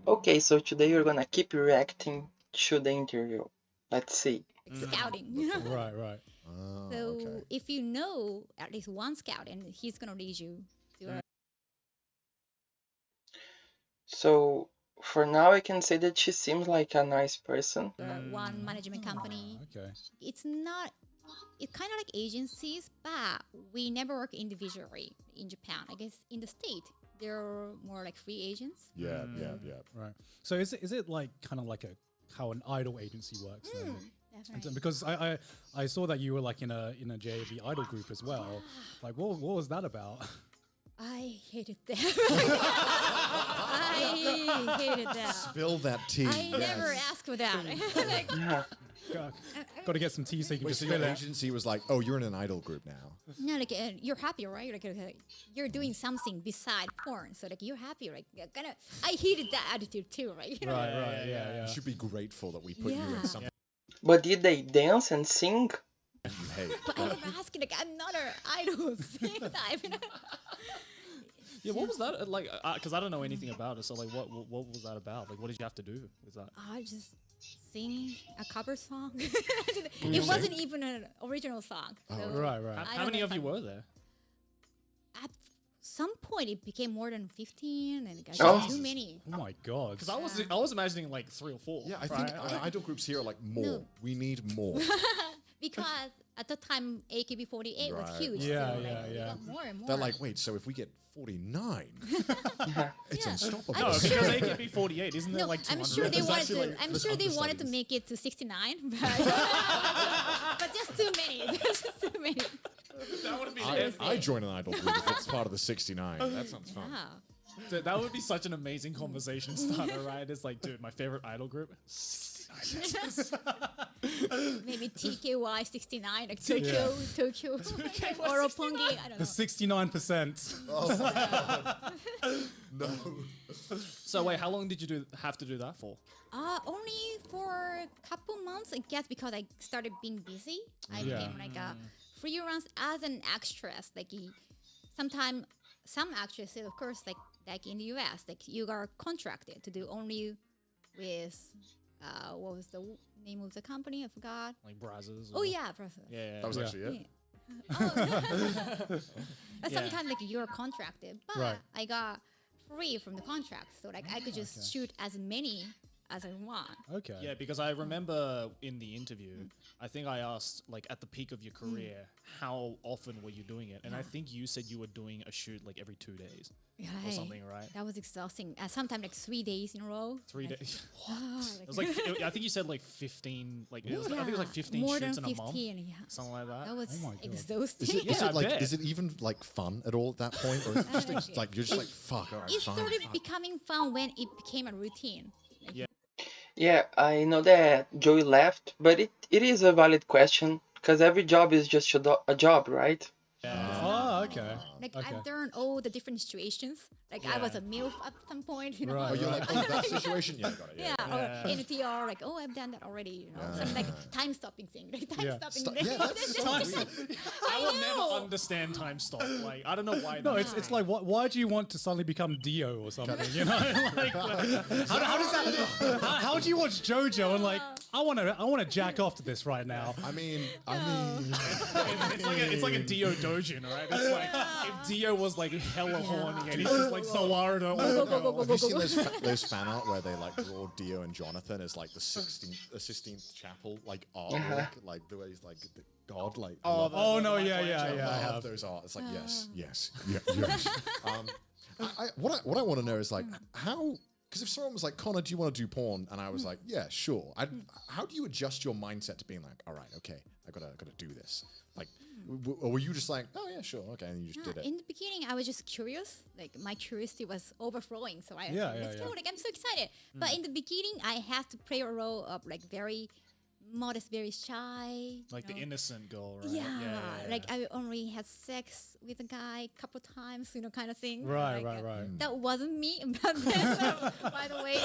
Okay, so today you're gonna keep reacting to the interview. Let's see. Scouting. Right. Oh, So okay. if you know at least one scout, and he's gonna lead you to So for now, I can say that she seems like a nice person. one management company. Okay. It's not. It's kind of like agencies, but we never work individually in Japan. I guess in the state they're more like free agents. Yeah. Right. So is it like kind of like how an idol agency works then? Definitely. Because I saw that you were like in a JV idol group as well. Like what was that about? I hated that. I hated that. Spill that tea. I never asked for that. Like, Yeah. Got to get some tea so you can Wait, just so spill your it. agency was like, oh, you're in an idol group now. no, like you're happy, right? Like you're doing something beside porn, so like you're happy, right? Kind of. I hated that attitude too, right? Right. Yeah. You should be grateful that we put you Yeah. in something But did they dance and sing? you hate. But I never asked. Like I'm not an idol singer type. You know? Yeah, what was that like? Because I don't know anything about it. So like, what was that about? Like, what did you have to do with that? I just sing a cover song. It wasn't even an original song. So Right. How don't many know of if you I- were there? At some point, it became more than 15, and I Oh. got too many. Oh my god. Because I was imagining like 3 or 4. Yeah, I think idol groups here are like more. No. We need more. Because at the time, AKB48 was Right. huge. Yeah, so, like, yeah, we yeah. got more and more. They're like, wait, so if we get 49, it's Yeah. unstoppable. No, I'm because sure- AKB48 isn't there No, like 200? I'm sure they There's wanted actually, to. like, I'm there's sure they wanted to understudies. make it to 69, but, but just too many. Just too many. That would be I join an idol group if it's part of the 69. That sounds fun. Yeah. that would be such an amazing conversation starter, right? It's like, dude, my favorite idol group. Maybe TKY 69, like Tokyo, or Roppongi. I don't The know. 69%. No. So wait, how long did you have to do that for? Only for a couple months, I guess, because I started being busy. I Yeah. became like a freelance as an actress. Like sometimes some actresses, of course, like in the US, like you are contracted to do only with what was the name of the company? I forgot. Like Brazzers? Oh yeah, Brazil. Yeah. That was Yeah. actually it. Yeah. Oh. Sometimes like you're contracted, but Right. I got free from the contract, so like I could just shoot as many as I want. Okay. Yeah, because I remember in the interview, I think I asked, like, at the peak of your career, how often were you doing it? And I think you said you were doing a shoot like every 2 days or Right. something, right? That was exhausting. Sometimes like 3 days in a row. 3 Like, days. like- It was like I think you said like 15. Like it was, I think it was like 15 more shoots than in a month, 15. Yeah. something like that. That was Oh my God. exhausting. Is it, Yeah, I like, bet. is it even like fun at all at that point? Or is it just like, you're just like, fuck, all right, It fine. started becoming fun when it became a routine. Like, Yeah, I know that Joey left, but it is a valid question because every job is just a job, right? Oh, okay. Like Okay. I've done all the different situations. Like I was a MILF at some point, you know. Right, Oh, you're like, oh, that situation? Yeah, got it. Yeah, or NTR, like, oh, I've done that already, you know. Some like time stopping thing, like time Yeah. stopping. Yeah, that's so weird. I will know. never understand time stop. Like I don't know why. No, that's- it's like why do you want to suddenly become Dio or something? You know, like, how does that? How do you watch JoJo and like I want to jack off to this right now? I mean, it's like a Dio Dojin, right? It's like if Dio was like hella horny and he's just like so hard. have you seen those fan art where they like draw Dio and Jonathan as like the 16th chapel, like artwork, like the way he's like the god, like. I love Oh that. no, I yeah. have those art. It's like yes. What I want to know is like how, because if someone was like, Connor, do you want to do porn? And I was like, yeah, sure. How do you adjust your mindset to being like, all right, okay, I gotta do this? Like, or were you just like, oh yeah, sure, okay, and you just did it? In the beginning, I was just curious. Like my curiosity was overflowing, so I Yeah, said, let's yeah, go. yeah. Like I'm so excited. But in the beginning, I had to play a role of like very modest, very shy. Like you the know. innocent girl, right? Yeah, like I only had sex with a guy a couple times, you know, kind of thing. Right, Like, right. That wasn't me, but by the way.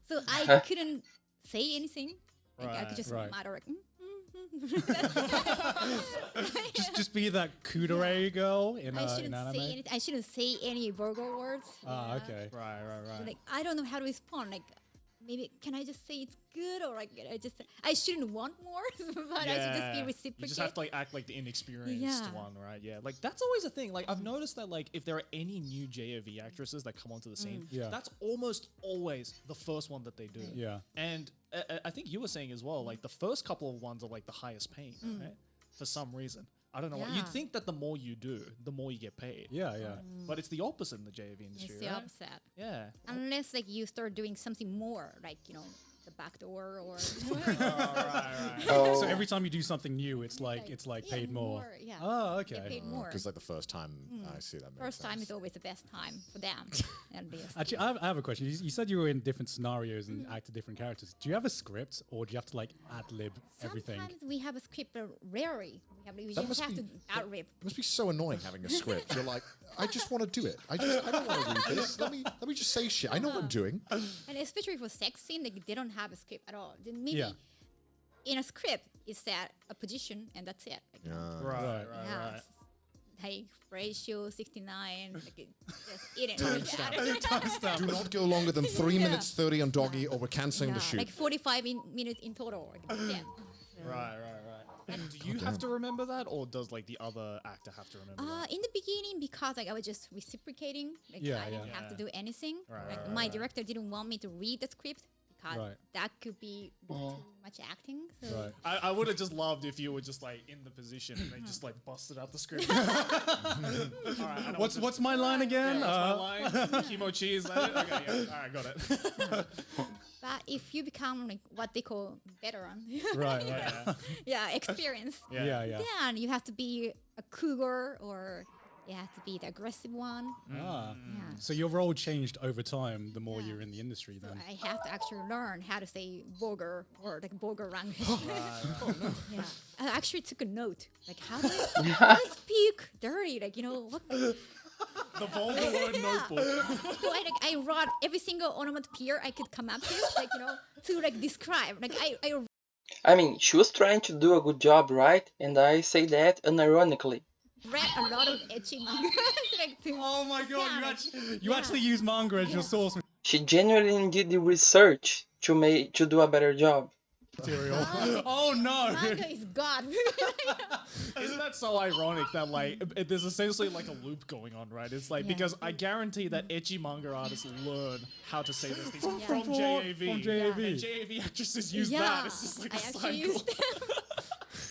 So I couldn't say anything. Like I could just Right. mutter like, Just be that kudere girl in I in shouldn't anime. say anything. I shouldn't say any vulgar words. Ah, yeah. okay. Right. Like I don't know how to respond. Like maybe can I just say it's good or like I shouldn't want more, but I should just be reciprocated. You just have to like act like the inexperienced Yeah. one, right? Yeah, like that's always a thing. Like I've noticed that like if there are any new JOV actresses that come onto the scene, Yeah. that's almost always the first one that they do. Yeah. And I think you were saying as well, like the first couple of ones are like the highest paying, right? For some reason. I don't know. Why. You'd Yeah. think that the more you do, the more you get paid. Yeah, yeah. But it's the opposite in the JV industry, It's the right? opposite. Yeah. Unless like you start doing something more, like the back door or Right. Oh, So every time you do something new, it's like yeah, paid more. Yeah. Oh, Get okay. paid more. Because like the first time I see that. Makes First time sense. is always the best time for them. At least. Actually, I have a question. You said you were in different scenarios and acted different characters. Do you have a script, or do you have to like ad lib everything? Sometimes we have a script, but rarely we That just must have be- to ad lib. It must be so annoying having a script. You're like, I just want to do it. I don't want to read this. Let me just say shit. I know what I'm doing. And especially for sex scene, like they don't have a script at all. Then maybe Yeah. in a script it's set a position and that's it. Like, Right. yeah, it's like ratio 69. Like just eat it. Do not go longer than 3 minutes 30 on doggy, or we're canceling the Yeah, shoot. like 45 minutes in total. Like, that's it. Right. And do you have to remember that, or does like the other actor have to remember that? In the beginning, because like I was just reciprocating, like Yeah, I didn't yeah. have to do anything. Right, Like right, my right. director didn't want me to read the script because Right. that could be too much acting. So Right. I would have just loved if you were just like in the position and they just like busted out the script. All right, I know What's my line again? what's my line? Kimochi, is that it? Okay, yeah. All right, got it. but if you become like what they call veteran, Right, right. Yeah. yeah, experience, Yeah, yeah. then you have to be a cougar or you have to be the aggressive one. Ah. Yeah. So your role changed over time the more Yeah. you're in the industry So then. I have to actually learn how to say vulgar or like vulgar language. Yeah, I actually took a note. Like, how do I speak dirty? Like, what? The vulgar word notebook. So I wrote every single onomatopoeia I could come up with, like, to like describe. Like, I I mean, she was trying to do a good job, right? And I say that unironically. read a lot of ecchi manga. Like, Oh my god, you Yeah. actually use manga as your source She genuinely did the research to do a better job. material. Oh no! Manga is God. Isn't that so ironic that like there's essentially like a loop going on, right? It's like because I guarantee that ecchi manga artists learn how to say those things from JAV. From JAV. And JAV actresses use Yeah, that. It's just like I a actually cycle. used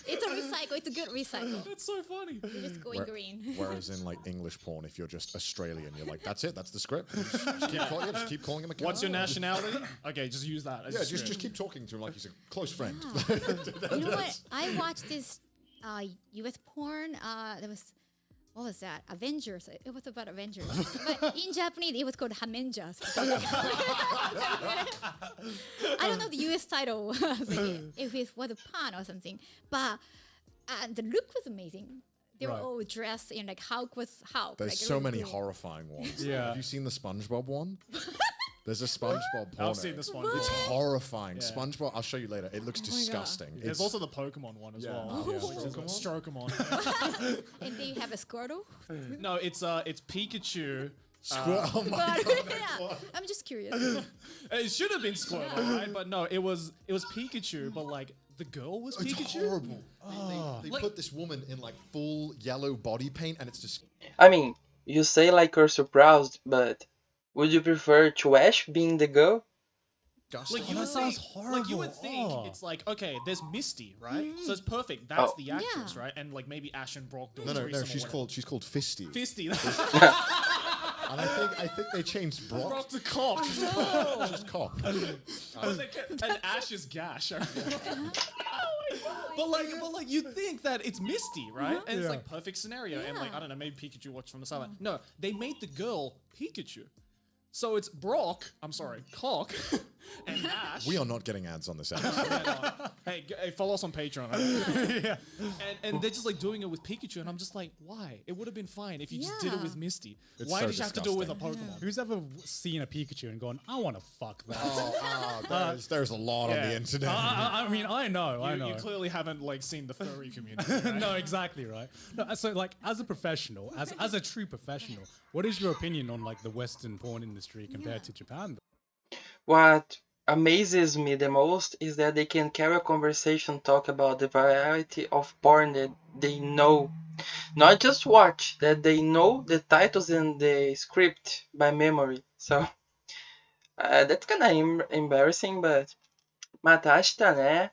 It's a recycle. It's a good recycle. That's so funny. You're just going green. Whereas in like English porn, if you're just Australian, you're like, that's it, that's the script. Just keep calling him a guy. What's your nationality? Okay, just use that. As Yeah, your just script. keep talking to him like he's a close friend. You know what? I watched this US porn. There was, what was that? Avengers. It was about Avengers. But in Japanese, it was called Hamenjas. I don't know the US title, if it was a pun or something. But the look was amazing. They were Right. all dressed in like Hulk was Hulk. There's like, so really many cool. horrifying ones. Yeah. Have you seen the SpongeBob one? There's a SpongeBob porn. I've seen this one. It's horrifying. Yeah. SpongeBob, I'll show you later. It looks disgusting. There's It's also the Pokemon one as Yeah. well. Oh, yeah. Which is Strokemon? Strokemon. And they have a Squirtle. No, it's Pikachu. Oh my Yeah, I'm just curious. It should have been Squirtle, right? But no, it was Pikachu, but like the girl was It's Pikachu. horrible. They Like- put this woman in like full yellow body paint, and it's just I mean, you say like you're surprised, but would you prefer Trash being the girl? disgusting. Like you that would sounds think, like you would think horrible. it's like okay, there's Misty, right? So it's perfect. That's Oh. the actress, Yeah. right? And like maybe Ash and Brock doing no, threesome or she's whatever. called Fisty. Fisty. And I think they changed Brock Brock the cock. just cock. And Ash is Gash. But like you think that it's Misty, right? And it's Yeah. like perfect scenario. And like Yeah. I don't know, maybe Pikachu watched from the sideline. No, they made the girl Pikachu. So it's Brock, I'm sorry, Cock, And Ash. We are not getting ads on this episode. Hey, follow us on Patreon. Yeah. And they're just like doing it with Pikachu, and I'm just like, why? It would have been fine if you just did it Yeah. with Misty. It's Why so did you have to do it with a disgusting. Pokemon? Who's ever seen a Pikachu and gone, I want to fuck that? There's a lot on Yeah. the internet. I mean, I know. You clearly haven't like seen the furry community. Right? No, exactly right. No, so like as a professional, as a true professional, what is your opinion on like the Western porn industry compared to Japan? What amazes me the most is that they can carry a conversation, talk about the variety of porn that they know. Not just watch, that they know the titles and the script by memory. So that's kind of embarrassing, but matashita, né?